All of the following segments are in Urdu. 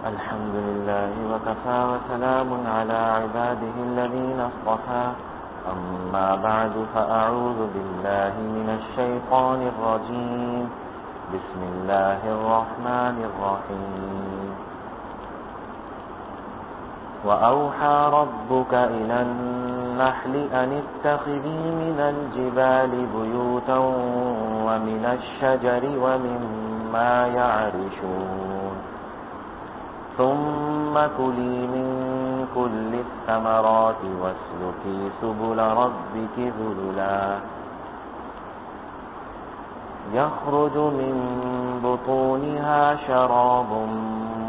الحمد لله وكفى وسلام على عباده الذين اصطفى أما بعد فأعوذ بالله من الشيطان الرجيم بسم الله الرحمن الرحيم وأوحى ربك إلى النحل أن اتخذي من الجبال بيوتا ومن الشجر ومما يعرشون ثم كلي من كل الثمرات واسلكي سبل ربك ذللا يخرج من بطونها شراب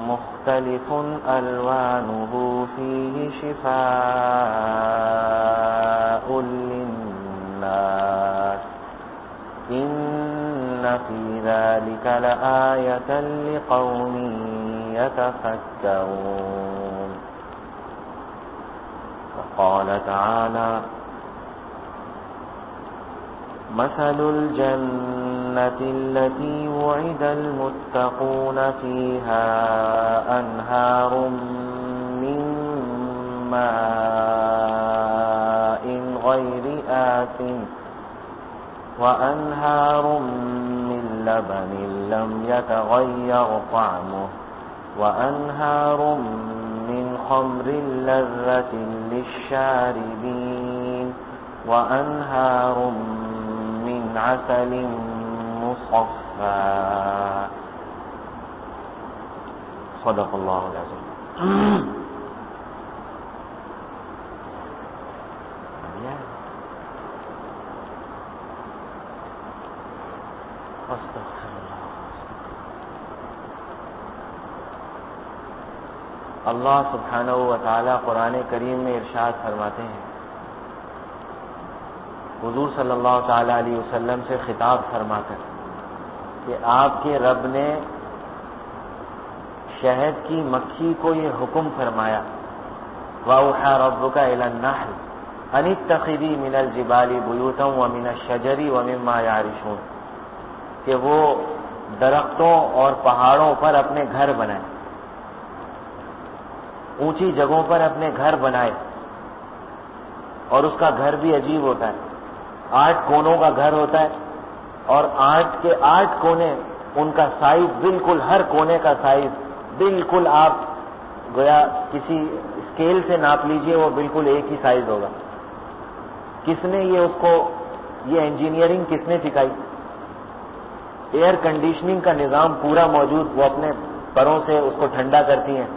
مختلف ألوانه فيه شفاء للناس إن في ذلك لآية لقوم يتفكرون وقال تعالى مثل الجنة التي وعد المتقون فيها أنهار من ماء غير آسن وأنهار من لبن لم يتغير طعمه وأنهار من خمر لذة للشاربين وأنهار من عسل مصفى صدق الله العظيم. اللہ سبحانہ و تعالی قرآن کریم میں ارشاد فرماتے ہیں، حضور صلی اللہ تعالی علیہ وسلم سے خطاب فرما کر کہ آپ کے رب نے شہد کی مکھی کو یہ حکم فرمایا وَأَوْحَى رَبُّكَ إِلَى النَّحْلِ أَنِ اتَّخِذِي مِنَ الْجِبَالِ بُيُوتًا وَمِنَ الشَّجَرِ وَمِمَّا يَعْرِشُونَ کہ وہ درختوں اور پہاڑوں پر اپنے گھر بنائے، اونچی جگہوں پر اپنے گھر بنائے، اور اس کا گھر بھی عجیب ہوتا ہے، 8 کونوں کا گھر ہوتا ہے، اور 8 کے 8 کونے ان کا سائز بالکل، ہر کونے کا سائز بالکل آپ گویا کسی اسکیل سے ناپ لیجئے وہ بالکل ایک ہی سائز ہوگا۔ کس نے یہ اس کو یہ انجینئرنگ کس نے سکھائی؟ ایئر کنڈیشننگ کا نظام پورا موجود، وہ اپنے پروں سے اس کو ٹھنڈا کرتی ہیں،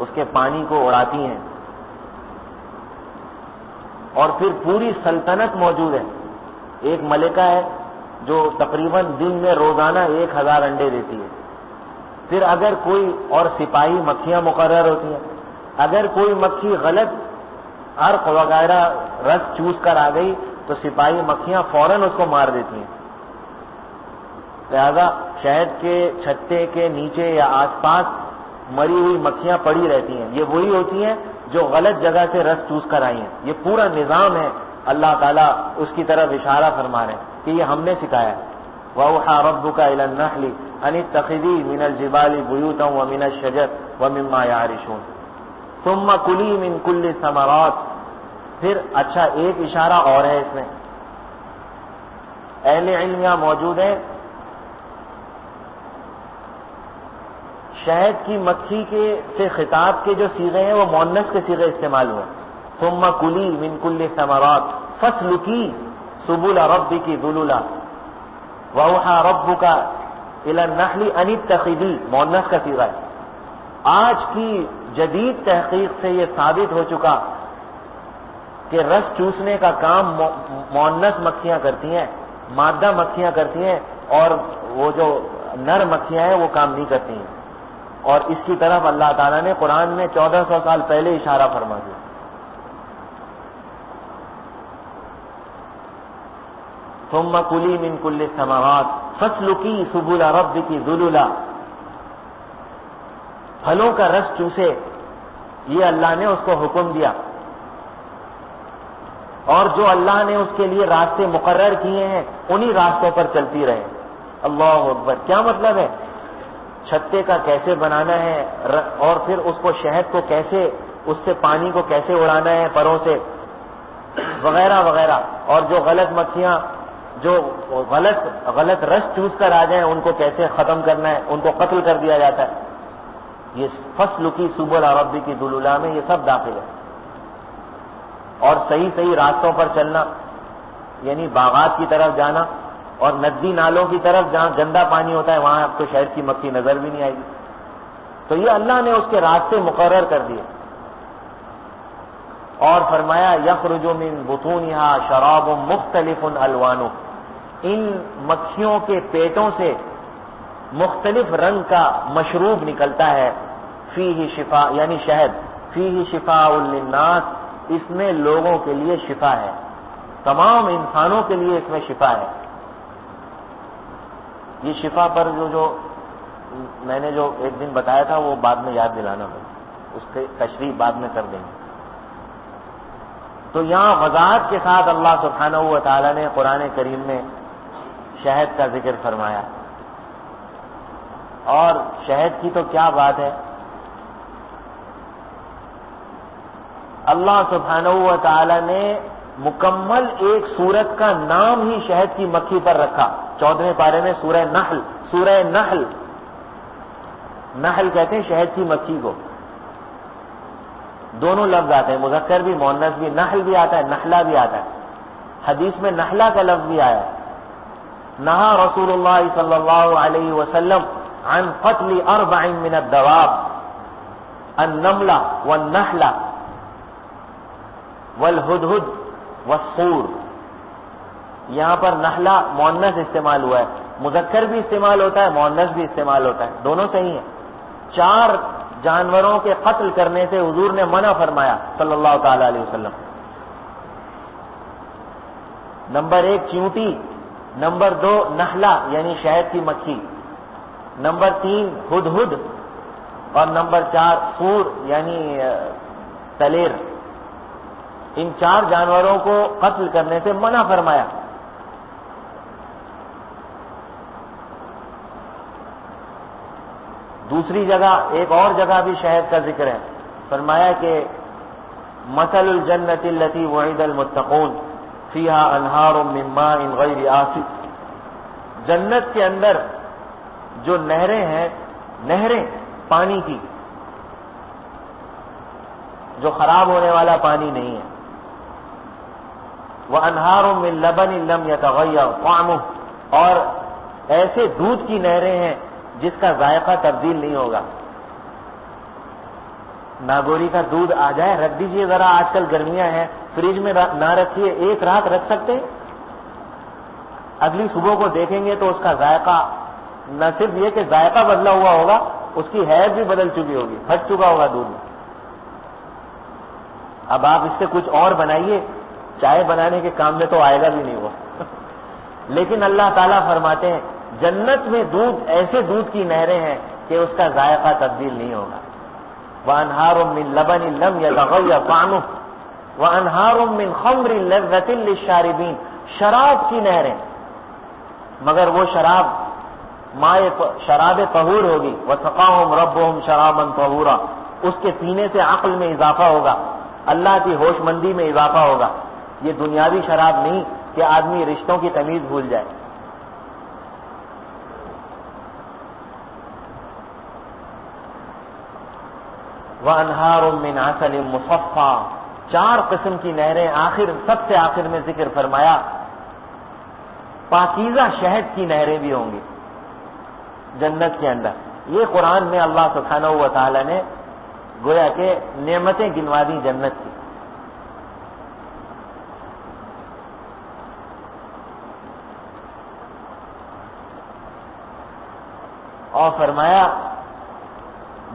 اس کے پانی کو اڑاتی ہیں، اور پھر پوری سلطنت موجود ہے۔ ایک ملکہ ہے جو تقریباً دن میں روزانہ 1000 انڈے دیتی ہے۔ پھر اگر کوئی اور سپاہی مکھیاں مقرر ہوتی ہیں، اگر کوئی مکھی غلط عرق وغیرہ رس چوس کر آ گئی تو سپاہی مکھیاں فوراً اس کو مار دیتی ہیں۔ لہذا شہد کے چھتے کے نیچے یا آس پاس مری ہوئی مکھیاں پڑی رہتی ہیں، یہ وہی ہوتی ہیں جو غلط جگہ سے رس چوس کر آئی ہیں۔ یہ پورا نظام ہے، اللہ تعالیٰ اس کی طرف اشارہ فرما رہے ہیں کہ یہ ہم نے سکھایا ہے۔ وَأَوْحَى رَبُّكَ إِلَى النَّحْلِ أَنِ اتَّخِذِي مِنَ الْجِبَالِ بُيُوتًا وَمِنَ الشَّجَرِ وَمِمَّا يَعْرِشُونَ ثُمَّ كُلِي مِن كُلِّ الثَّمَرَاتِ۔ پھر اچھا ایک اشارہ اور ہے اس میں، اہل علم یہاں موجود ہیں، شہد کی مکھی کے سے خطاب کے جو صیغے ہیں وہ مؤنث کے صیغے استعمال ہوئے۔ ثم کلی من کل ثمرات فاسلکی سبل ربک ذللا واوحى ربک الى النحل ان اتخذی، مؤنث کا صیغہ ہے۔ آج کی جدید تحقیق سے یہ ثابت ہو چکا کہ رس چوسنے کا کام مؤنث مکھیاں کرتی ہیں، مادہ مکھیاں کرتی ہیں، اور وہ جو نر مکھیاں ہیں وہ کام نہیں کرتی ہیں۔ اور اس کی طرف اللہ تعالیٰ نے قرآن میں 1400 سال پہلے اشارہ فرما دیا۔ ثم کلی من کل الثمرات فاسلکی سبل ربک ذللا، پھلوں کا رس چوسے، یہ اللہ نے اس کو حکم دیا، اور جو اللہ نے اس کے لیے راستے مقرر کیے ہیں انہی راستوں پر چلتی رہے۔ اللہ اکبر، کیا مطلب ہے؟ چھتے کا کیسے بنانا ہے، اور پھر اس کو شہد کو کیسے، اس سے پانی کو کیسے اڑانا ہے پروں سے، وغیرہ وغیرہ. اور جو غلط مکھیاں جو غلط رس چوس کر آ جائیں ان کو کیسے ختم کرنا ہے، ان کو قتل کر دیا جاتا ہے. یہ فصل کی سبل ربی کی ذللا میں یہ سب داخل ہے. اور صحیح صحیح راستوں پر چلنا، یعنی باغات کی طرف جانا، اور ندی نالوں کی طرف جہاں گندا پانی ہوتا ہے وہاں آپ کو شہد کی مکھی نظر بھی نہیں آئے گی. تو یہ اللہ نے اس کے راستے مقرر کر دیے. اور فرمایا یخرج من بطونها شراب مختلف الوانه، ان مکھیوں کے پیٹوں سے مختلف رنگ کا مشروب نکلتا ہے. فیہ شفاء یعنی شہد، فیہ شفاء للناس، اس میں لوگوں کے لیے شفا ہے، تمام انسانوں کے لیے اس میں شفا ہے. یہ شفا پر جو میں نے جو ایک دن بتایا تھا وہ بعد میں یاد دلانا ہوگا، اس کی تشریح بعد میں کر دیں گے. تو یہاں وضاحت کے ساتھ اللہ سبحانہ و تعالیٰ نے قرآن کریم میں شہد کا ذکر فرمایا. اور شہد کی تو کیا بات ہے، اللہ سبحانہ و تعالیٰ نے مکمل ایک سورت کا نام ہی شہد کی مکھی پر رکھا. 14ویں پارے میں سورہ نحل کہتے ہیں شہد کی مکھی کو. دونوں لفظ آتے ہیں، مذکر بھی مؤنث بھی، نحل بھی آتا ہے نحلہ بھی آتا ہے. حدیث میں نحلہ کا لفظ بھی آیا ہے. نہا رسول اللہ صلی اللہ علیہ وسلم عن قتل 4 من الدواب، النملہ والنحلہ والہدہد والصور. یہاں پر نحلہ مؤنث استعمال ہوا ہے، مذکر بھی استعمال ہوتا ہے مؤنث بھی استعمال ہوتا ہے، دونوں صحیح ہیں. 4 جانوروں کے قتل کرنے سے حضور نے منع فرمایا صلی اللہ تعالی علیہ وسلم. نمبر 1 چیونٹی، نمبر 2 نحلہ یعنی شہد کی مکھی، نمبر 3 ہدہد، اور نمبر 4 صور یعنی تلیر. ان 4 جانوروں کو قتل کرنے سے منع فرمایا. دوسری جگہ ایک اور جگہ بھی شہد کا ذکر ہے. فرمایا کہ مثل الجنۃ التي وعد المتقون فيها انہار من ماء غیر آسن. جنت کے اندر جو نہریں ہیں، نہریں پانی کی، جو خراب ہونے والا پانی نہیں ہے. وانہار من لبن لم يتغیر طعمه، اور ایسے دودھ کی نہریں ہیں جس کا ذائقہ تبدیل نہیں ہوگا. ناگوری کا دودھ آ جائے، رکھ دیجئے ذرا، آج کل گرمیاں ہیں، فریج میں نہ رکھیے، 1 رات رکھ سکتے ہیں، اگلی صبح کو دیکھیں گے تو اس کا ذائقہ نہ صرف یہ کہ ذائقہ بدلا ہوا ہوگا، اس کی حیثیت بھی بدل چکی ہوگی، پھٹ چکا ہوگا دودھ. اب آپ اس سے کچھ اور بنائیے، چائے بنانے کے کام میں تو آئے گا بھی نہیں وہ. لیکن اللہ تعالیٰ فرماتے ہیں جنت میں دودھ، ایسے دودھ کی نہریں ہیں کہ اس کا ذائقہ تبدیل نہیں ہوگا. وانہار من لبن لم يتغیر طعمه وانہار من خمر لذۃ للشاربین. شراب کی نہریں، مگر وہ شراب شراب طہور ہوگی. وسقاہم ربہم شرابا طہورا، اس کے پینے سے عقل میں اضافہ ہوگا، اللہ کی ہوش مندی میں اضافہ ہوگا. یہ دنیاوی شراب نہیں کہ آدمی رشتوں کی تمیز بھول جائے. وانہار من عسل مصفی، 4 قسم کی نہریں. سب سے آخر میں ذکر فرمایا پاکیزہ شہد کی نہریں بھی ہوں گی جنت کے اندر. یہ قرآن میں اللہ سبحانہ و تعالی نے گویا کہ نعمتیں گنوا دی جنت کی. اور فرمایا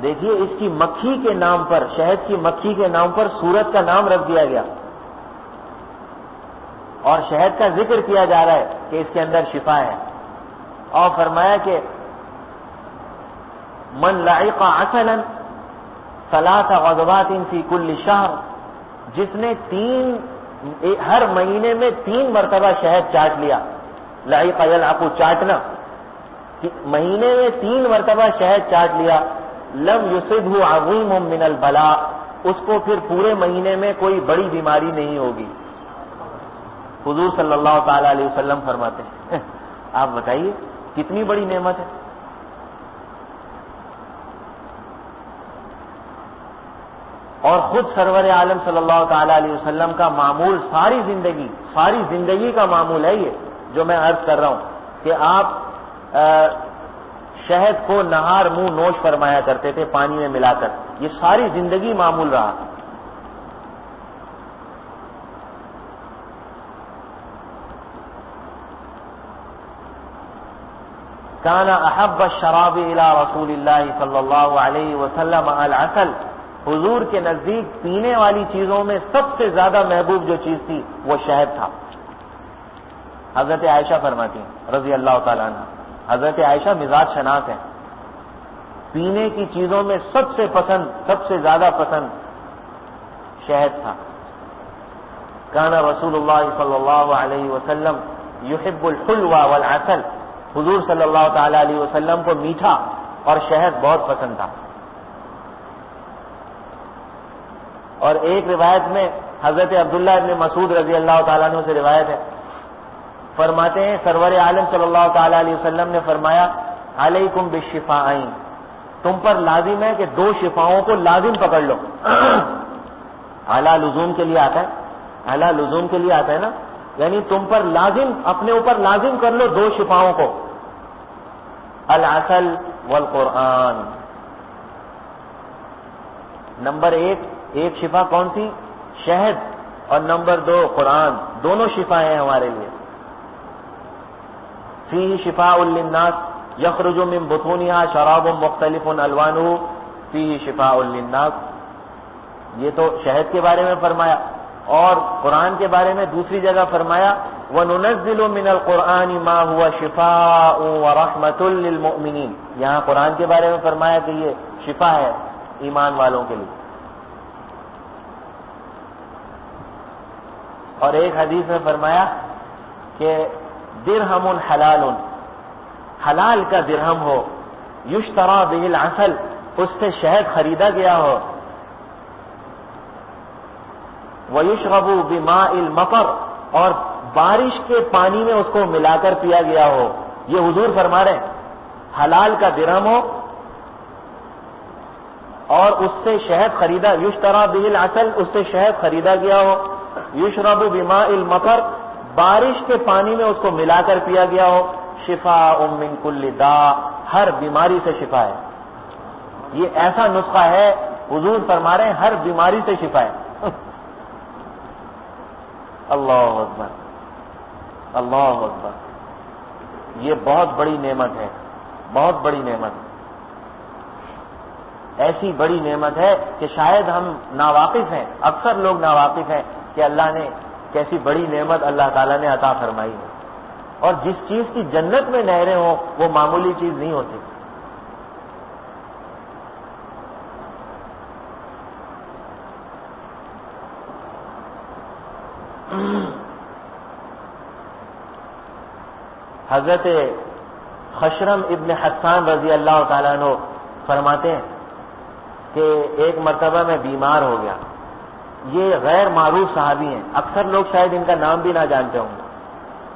دیکھیے اس کی مکھی کے نام پر، شہد کی مکھی کے نام پر سورت کا نام رکھ دیا گیا، اور شہد کا ذکر کیا جا رہا ہے کہ اس کے اندر شفا ہے. اور فرمایا کہ من لعق عسلا 3 غدوات فی کل شہر، جس نے ہر مہینے میں 3 مرتبہ شہد چاٹ لیا. لعق یلعق چاٹنا، مہینے میں 3 مرتبہ شہد چاٹ لیا، لم یصبہ عظیم من البلاء، اس کو پھر پورے مہینے میں کوئی بڑی بیماری نہیں ہوگی۔ حضور صلی اللہ تعالی علیہ وسلم فرماتے ہیں آپ بتائیے کتنی بڑی نعمت ہے۔ اور خود سرور عالم صلی اللہ تعالی علیہ وسلم کا معمول ساری زندگی کا معمول ہے یہ جو میں عرض کر رہا ہوں کہ آپ شہد کو نہار منہ نوش فرمایا کرتے تھے پانی میں ملا کر، یہ ساری زندگی معمول رہا۔ کان احب الشراب الى رسول اللہ صلی اللہ علیہ وسلم العسل، حضور کے نزدیک پینے والی چیزوں میں سب سے زیادہ محبوب جو چیز تھی وہ شہد تھا۔ حضرت عائشہ فرماتی ہیں رضی اللہ تعالیٰ عنہ، حضرت عائشہ مزاج شناس ہیں، پینے کی چیزوں میں سب سے زیادہ پسند شہد تھا۔ کان رسول اللہ صلی اللہ علیہ وسلم یحب الحلو والعسل، حضور صلی اللہ تعالی علیہ وسلم کو میٹھا اور شہد بہت پسند تھا۔ اور ایک روایت میں حضرت عبداللہ ابن مسعود رضی اللہ تعالیٰ عنہ سے روایت ہے، فرماتے ہیں سرور عالم صلی اللہ تعالی علیہ وسلم نے فرمایا علیکم بالشفاءین، تم پر لازم ہے کہ 2 شفاؤں کو لازم پکڑ لو۔ اعلیٰ لزوم کے لیے آتا ہے، اعلیٰ لزوم کے لیے آتا ہے نا، یعنی تم پر لازم، اپنے اوپر لازم کر لو 2 شفاؤں کو، العسل والقرآن۔ نمبر 1 شفا کون سی؟ شہد، اور نمبر 2 قرآن، دونوں شفا ہیں ہمارے لیے۔ فیہ شفاء للناس یخرج من بطونها شراب مختلف الوانہ فیہ شفاء للناس، یہ تو شہد کے بارے میں فرمایا، اور قرآن کے بارے میں دوسری جگہ فرمایا وَنُنَزِّلُ مِنَ الْقُرْآنِ مَا هُوَ شِفَاءٌ وَرَحْمَةٌ لِّلْمُؤْمِنِينَ، یہاں قرآن کے بارے میں فرمایا کہ یہ شفا ہے ایمان والوں کے لیے۔ اور ایک حدیث میں فرمایا کہ درہم حلال، حلال کا درہم ہو، یشتری بہ العسل، اس سے شہد خریدا گیا ہو، وَيُشْرَبُ بِمَاءِ الْمَطَرِ، اور بارش کے پانی میں اس کو ملا کر پیا گیا ہو۔ یہ حضور فرما رہے ہیں حلال کا درہم ہو اور اس سے شہد خریدا، یشتری بہ العسل، اس سے شہد خریدا گیا ہو، یشرب بماء المطر، بارش کے پانی میں اس کو ملا کر پیا گیا ہو، شفاء من کل داء، ہر بیماری سے شفا ہے۔ یہ ایسا نسخہ ہے، حضور فرما رہے ہیں ہر بیماری سے شفا ہے۔ اللہ اکبر، اللہ اکبر، یہ بہت بڑی نعمت ہے، بہت بڑی نعمت ہے، ایسی بڑی نعمت ہے کہ شاید ہم ناواقف ہیں، اکثر لوگ ناواقف ہیں کہ اللہ نے کیسی بڑی نعمت اللہ تعالیٰ نے عطا فرمائی ہے۔ اور جس چیز کی جنت میں نہریں ہوں وہ معمولی چیز نہیں ہوتی۔ حضرت خشرم ابن حسان رضی اللہ تعالیٰ عنہ فرماتے ہیں کہ ایک مرتبہ میں بیمار ہو گیا۔ یہ غیر معروف صحابی ہیں، اکثر لوگ شاید ان کا نام بھی نہ جانتے ہوں گے،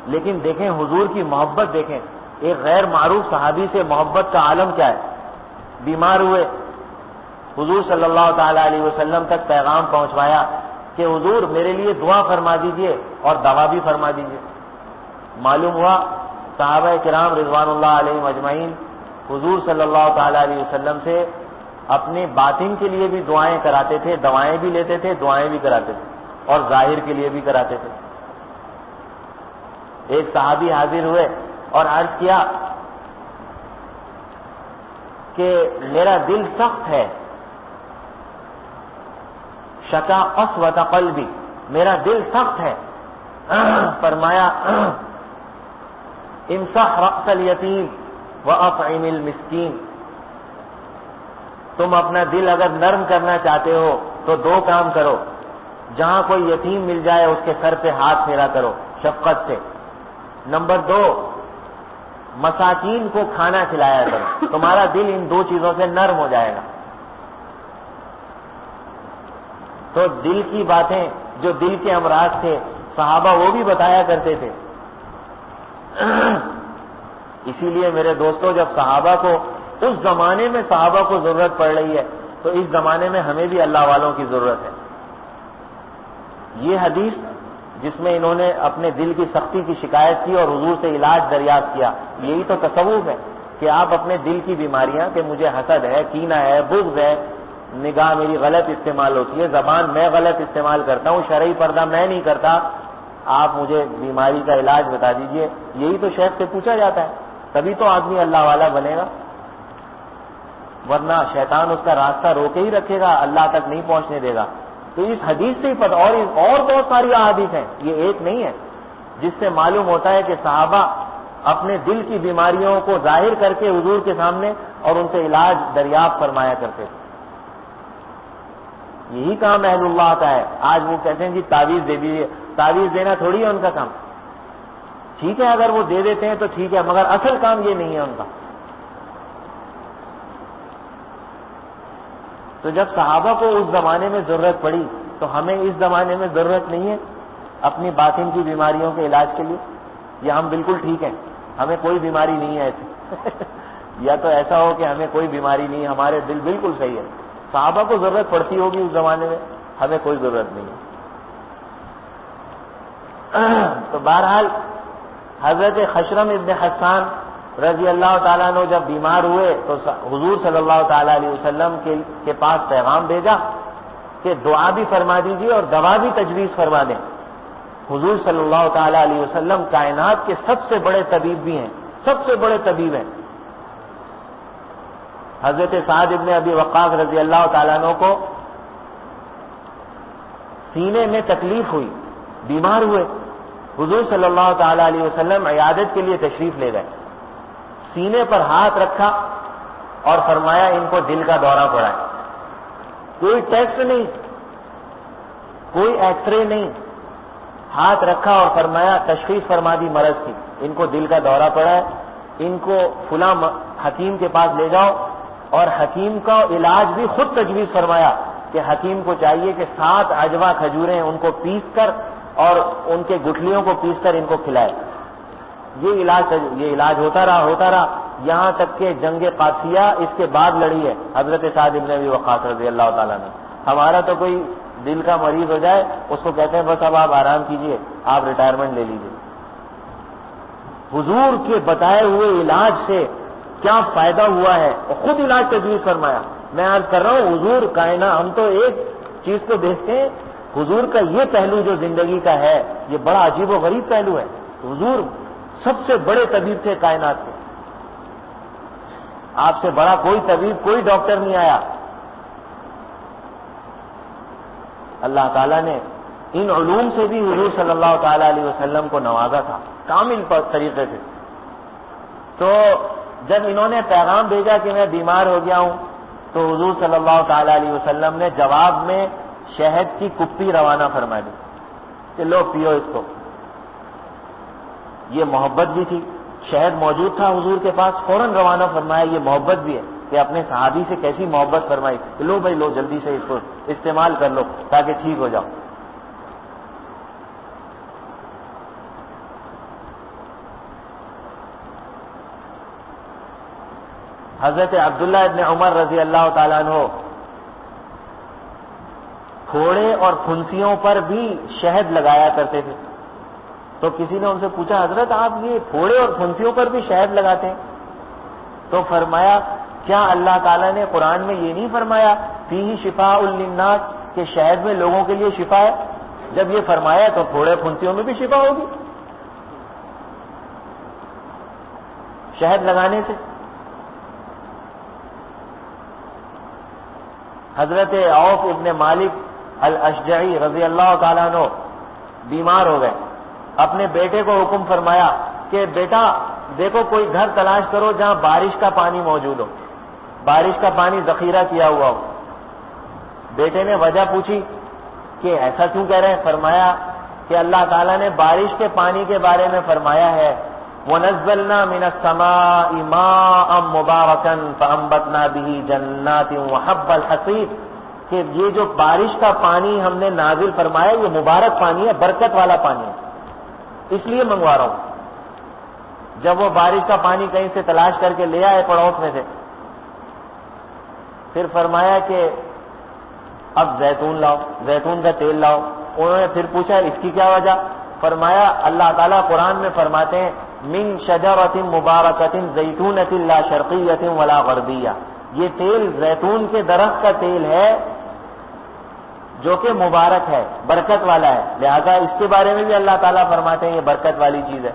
لیکن دیکھیں حضور کی محبت، دیکھیں ایک غیر معروف صحابی سے محبت کا عالم کیا ہے۔ بیمار ہوئے، حضور صلی اللہ تعالی علیہ وسلم تک پیغام پہنچوایا کہ حضور میرے لیے دعا فرما دیجئے اور دوا بھی فرما دیجئے۔ معلوم ہوا صحابہ کرام رضوان اللہ علیہم اجمعین حضور صلی اللہ تعالی علیہ وسلم سے اپنے باطن کے لیے بھی دعائیں کراتے تھے، دوائیں بھی لیتے تھے، دعائیں بھی کراتے تھے، اور ظاہر کے لیے بھی کراتے تھے۔ ایک صحابی حاضر ہوئے اور عرض کیا کہ میرا دل سخت ہے، شکا قسوۃ قلبی، میرا دل سخت ہے۔ فرمایا امسح رأس الیتیم واطعم المسکین، تم اپنا دل اگر نرم کرنا چاہتے ہو تو 2 کام کرو، جہاں کوئی یتیم مل جائے اس کے سر پہ ہاتھ پھیرا کرو شفقت سے۔ نمبر 2، مساکین کو کھانا کھلایا کرو، تمہارا دل ان دو چیزوں سے نرم ہو جائے گا۔ تو دل کی باتیں، جو دل کے امراض تھے صحابہ وہ بھی بتایا کرتے تھے۔ اسی لیے میرے دوستو، جب صحابہ کو، اس زمانے میں صحابہ کو ضرورت پڑ رہی ہے تو اس زمانے میں ہمیں بھی اللہ والوں کی ضرورت ہے۔ یہ حدیث جس میں انہوں نے اپنے دل کی سختی کی شکایت کی اور حضور سے علاج دریافت کیا، یہی تو تصوف ہے کہ آپ اپنے دل کی بیماریاں، کہ مجھے حسد ہے، کینہ ہے، بغض ہے، نگاہ میری غلط استعمال ہوتی ہے، زبان میں غلط استعمال کرتا ہوں، شرعی پردہ میں نہیں کرتا، آپ مجھے بیماری کا علاج بتا دیجئے۔ یہی تو شیخ سے پوچھا جاتا ہے، تبھی تو آدمی اللہ والا بنے گا، ورنہ شیطان اس کا راستہ روکے ہی رکھے گا، اللہ تک نہیں پہنچنے دے گا۔ تو اس حدیث سے ہی پتہ، اور بہت ساری احادیث ہیں، یہ ایک نہیں ہے، جس سے معلوم ہوتا ہے کہ صحابہ اپنے دل کی بیماریوں کو ظاہر کر کے حضور کے سامنے اور ان سے علاج دریافت فرمایا کرتے تھے۔ یہی کام اہل اللہ کا ہے۔ آج وہ کہتے ہیں جی تعویذ دے دیجیے، تعویذ دینا تھوڑی ہے ان کا کام۔ ٹھیک ہے اگر وہ دے دیتے ہیں تو ٹھیک ہے، مگر اصل کام یہ نہیں ہے ان کا۔ تو جب صحابہ کو اس زمانے میں ضرورت پڑی تو ہمیں اس زمانے میں ضرورت نہیں ہے اپنی باطن کی بیماریوں کے علاج کے لیے؟ یا ہم بالکل ٹھیک ہیں، ہمیں کوئی بیماری نہیں ہے ایسی؟ یا تو ایسا ہو کہ ہمیں کوئی بیماری نہیں، ہمارے دل بالکل صحیح ہے۔ صحابہ کو ضرورت پڑتی ہوگی اس زمانے میں، ہمیں کوئی ضرورت نہیں ہے۔ تو بہرحال حضرت خشرم ابن حسان رضی اللہ تعالیٰ عنہ جب بیمار ہوئے تو حضور صلی اللہ تعالیٰ علیہ وسلم کے پاس پیغام بھیجا کہ دعا بھی فرما دیجیے اور دوا بھی تجویز فرما دیں۔ حضور صلی اللہ تعالیٰ علیہ وسلم کائنات کے سب سے بڑے طبیب بھی ہیں، سب سے بڑے طبیب ہیں۔ حضرت سعد ابن ابی وقاص رضی اللہ تعالیٰ عنہ کو سینے میں تکلیف ہوئی، بیمار ہوئے، حضور صلی اللہ تعالیٰ علیہ وسلم عیادت کے لیے تشریف لے گئے، سینے پر ہاتھ رکھا اور فرمایا ان کو دل کا دورہ پڑا ہے۔ کوئی ٹیسٹ نہیں، کوئی ایکس رے نہیں، ہاتھ رکھا اور فرمایا، تشخیص فرما دی مرض کی، ان کو دل کا دورہ پڑا ہے، ان کو فلاں حکیم کے پاس لے جاؤ۔ اور حکیم کا علاج بھی خود تجویز فرمایا کہ حکیم کو چاہیے کہ 7 عجوہ کھجوریں ان کو پیس کر اور ان کے گٹھلیوں کو پیس کر ان کو کھلائے۔ یہ علاج ہوتا رہا یہاں تک کہ جنگ قادسیہ اس کے بعد لڑی ہے حضرت سعد بن ابی وقاص رضی اللہ تعالیٰ نے۔ ہمارا تو کوئی دل کا مریض ہو جائے اس کو کہتے ہیں بس اب آپ آرام کیجئے، آپ ریٹائرمنٹ لے لیجئے۔ حضور کے بتائے ہوئے علاج سے کیا فائدہ ہوا ہے، اور خود علاج تجویز فرمایا۔ میں عرض کر رہا ہوں حضور کائنات، ہم تو ایک چیز کو دیکھتے ہیں، حضور کا یہ پہلو جو زندگی کا ہے یہ بڑا عجیب و غریب پہلو ہے۔ حضور سب سے بڑے طبیب تھے کائنات کے، آپ سے بڑا کوئی طبیب، کوئی ڈاکٹر نہیں آیا۔ اللہ تعالیٰ نے ان علوم سے بھی حضور صلی اللہ تعالیٰ علیہ وسلم کو نوازا تھا کامل طریقے سے۔ تو جب انہوں نے پیغام بھیجا کہ میں بیمار ہو گیا ہوں تو حضور صلی اللہ تعالیٰ علیہ وسلم نے جواب میں شہد کی کپی روانہ فرما دی کہ لو پیو اس کو۔ یہ محبت بھی تھی، شہد موجود تھا حضور کے پاس، فوراً روانہ فرمایا۔ یہ محبت بھی ہے کہ اپنے صحابی سے کیسی محبت فرمائی کہ لو بھائی لو جلدی سے اس کو استعمال کر لو تاکہ ٹھیک ہو جاؤ۔ حضرت عبداللہ ابن عمر رضی اللہ تعالیٰ عنہ پھوڑے اور پھنسیوں پر بھی شہد لگایا کرتے تھے۔ تو کسی نے ان سے پوچھا حضرت آپ یہ پھوڑے اور پھنسیوں پر بھی شہد لگاتے ہیں؟ تو فرمایا کیا اللہ تعالیٰ نے قرآن میں یہ نہیں فرمایا فیہ شفاء للناس کہ شہد میں لوگوں کے لیے شفا ہے؟ جب یہ فرمایا تو پھوڑے پھنسیوں میں بھی شفا ہوگی شہد لگانے سے۔ حضرت عوف ابن مالک الاشجعی رضی اللہ تعالیٰ عنہ بیمار ہو گئے، اپنے بیٹے کو حکم فرمایا کہ بیٹا دیکھو کوئی گھر تلاش کرو جہاں بارش کا پانی موجود ہو، بارش کا پانی ذخیرہ کیا ہوا ہو۔ بیٹے نے وجہ پوچھی کہ ایسا کیوں کہہ رہے ہیں؟ فرمایا کہ اللہ تعالیٰ نے بارش کے پانی کے بارے میں فرمایا ہے وَنَزَّلْنَا مِنَ السَّمَاءِ مَاءً مُبَارَكًا فَأَنبَتْنَا بِهِ جَنَّاتٍ وَحَبَّ الْحَصِيدِ، کہ یہ جو بارش کا پانی ہم نے نازل فرمایا یہ مبارک پانی ہے، برکت والا پانی ہے، اس لیے منگوا رہا ہوں۔ جب وہ بارش کا پانی کہیں سے تلاش کر کے لے آئے پڑوس میں سے، پھر فرمایا کہ اب زیتون لاؤ، زیتون کا تیل لاؤ۔ انہوں نے پھر پوچھا اس کی کیا وجہ؟ فرمایا اللہ تعالیٰ قرآن میں فرماتے ہیں من شجرۃ مبارکۃ زیتونۃ لا شرقیۃ ولا غربیہ، یہ تیل زیتون کے درخت کا تیل ہے جو کہ مبارک ہے، برکت والا ہے، لہذا اس کے بارے میں بھی اللہ تعالیٰ فرماتے ہیں یہ برکت والی چیز ہے۔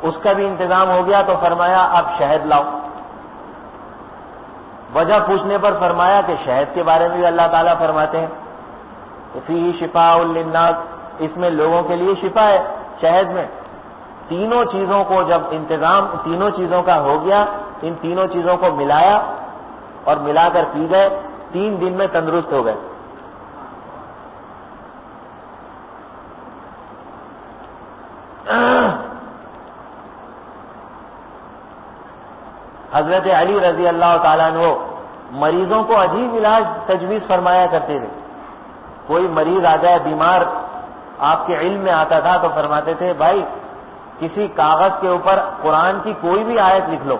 اس کا بھی انتظام ہو گیا تو فرمایا اب شہد لاؤ۔ وجہ پوچھنے پر فرمایا کہ شہد کے بارے میں بھی اللہ تعالیٰ فرماتے ہیں کہ فیہ شفاء للناس، اس میں لوگوں کے لیے شفا ہے شہد میں۔ تینوں چیزوں کو جب انتظام تینوں چیزوں کا ہو گیا، ان تینوں چیزوں کو ملایا اور ملا کر پی گئے، 3 دن میں تندرست ہو گئے۔ حضرت علی رضی اللہ تعالیٰ عنہ مریضوں کو عجیب علاج تجویز فرمایا کرتے تھے۔ کوئی مریض آ جائے بیمار، آپ کے علم میں آتا تھا تو فرماتے تھے بھائی کسی کاغذ کے اوپر قرآن کی کوئی بھی آیت لکھ لو،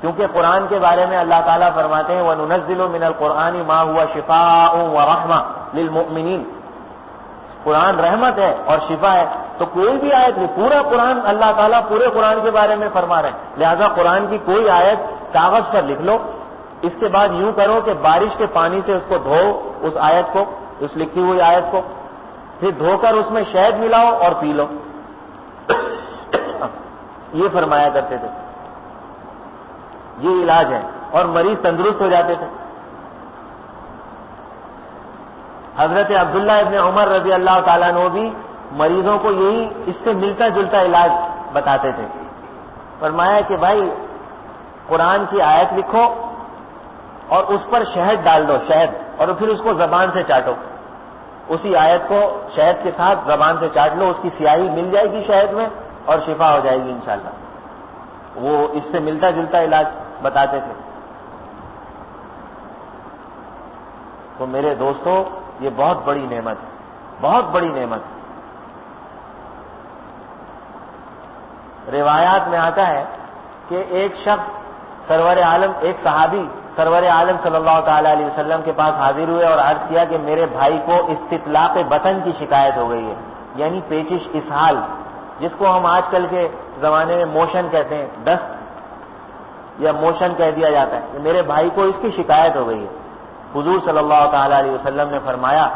کیونکہ قرآن کے بارے میں اللہ تعالیٰ فرماتے ہیں وَنُنَزِّلُ مِنَ الْقُرْآنِ مَا هُوَ شِفَاءٌ وَرَحْمَةٌ لِلْمُؤْمِنِينَ، قرآن رحمت ہے اور شفا ہے، تو کوئی بھی آیت نہیں، پورا قرآن اللہ تعالیٰ پورے قرآن کے بارے میں فرما رہے ہیں، لہذا قرآن کی کوئی آیت کاغذ پر لکھ لو۔ اس کے بعد یوں کرو کہ بارش کے پانی سے اس کو دھو، اس آیت کو، اس لکھی ہوئی آیت کو، پھر دھو کر اس میں شہد ملاؤ اور پی لو، یہ فرمایا کرتے تھے، یہ علاج ہے، اور مریض تندرست ہو جاتے تھے۔ حضرت عبداللہ ابن عمر رضی اللہ تعالیٰ عنہ بھی مریضوں کو یہی اس سے ملتا جلتا علاج بتاتے تھے۔ فرمایا کہ بھائی قرآن کی آیت لکھو اور اس پر شہد ڈال دو، شہد، اور پھر اس کو زبان سے چاٹو، اسی آیت کو شہد کے ساتھ زبان سے چاٹ لو، اس کی سیاہی مل جائے گی شہد میں اور شفا ہو جائے گی انشاءاللہ۔ وہ اس سے ملتا جلتا علاج بتاتے تھے۔ تو میرے دوستو یہ بہت بڑی نعمت ہے، بہت بڑی نعمت ہے۔ روایات میں آتا ہے کہ ایک شخص سرور عالم، ایک صحابی سرور عالم صلی اللہ تعالی علیہ وسلم کے پاس حاضر ہوئے اور عرض کیا کہ میرے بھائی کو استطلاق بطن کی شکایت ہو گئی ہے، یعنی پیچش اسہال، جس کو ہم آج کل کے زمانے میں موشن کہتے ہیں، دست یا موشن کہہ دیا جاتا ہے، کہ میرے بھائی کو اس کی شکایت ہو گئی ہے۔ حضور صلی اللہ تعالی علیہ وسلم نے فرمایا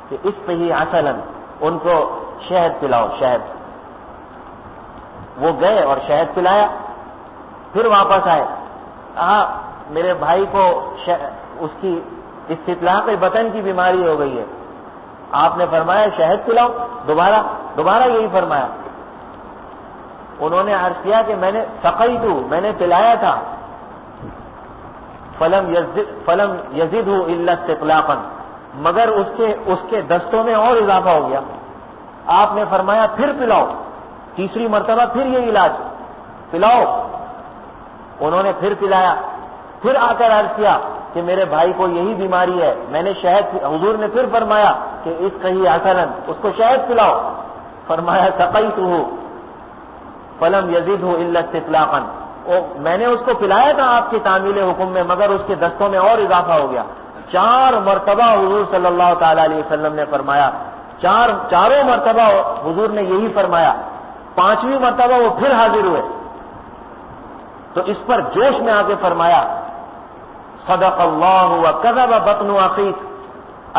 کہ اس پہ ہی عسلاً، ان کو شہد پلاؤ، شہد۔ وہ گئے اور شہد پلایا، پھر واپس آئے، کہا میرے بھائی کو اس کی استطلاق بطن کی بیماری ہو گئی ہے، آپ نے فرمایا شہد پلاؤ، دوبارہ یہی فرمایا۔ انہوں نے عرض کیا کہ میں نے سقیتو، میں نے پلایا تھا، فلم یزدہ الا استطلاقا، مگر اس کے دستوں میں اور اضافہ ہو گیا۔ آپ نے فرمایا پھر پلاؤ، تیسری مرتبہ پھر یہ علاج پلاؤ۔ انہوں نے پھر پلایا، پھر آ کر عرض کیا کہ میرے بھائی کو یہی بیماری ہے، میں نے شہد، حضور نے پھر فرمایا کہ اس کہی عسلاً، اس کو شہد پلاؤ۔ فرمایا سقیتہ فلم یزدہ الا استطلاقا، میں نے اس کو پلایا تھا آپ کی تعمیل حکم میں، مگر اس کے دستوں میں اور اضافہ ہو گیا۔ 4 مرتبہ حضور صلی اللہ تعالی علیہ وسلم نے فرمایا، چاروں مرتبہ حضور نے یہی فرمایا، 5ویں مرتبہ وہ پھر حاضر ہوئے تو اس پر جوش میں آ کے فرمایا صدق اللہ وکذب بطن اخیک،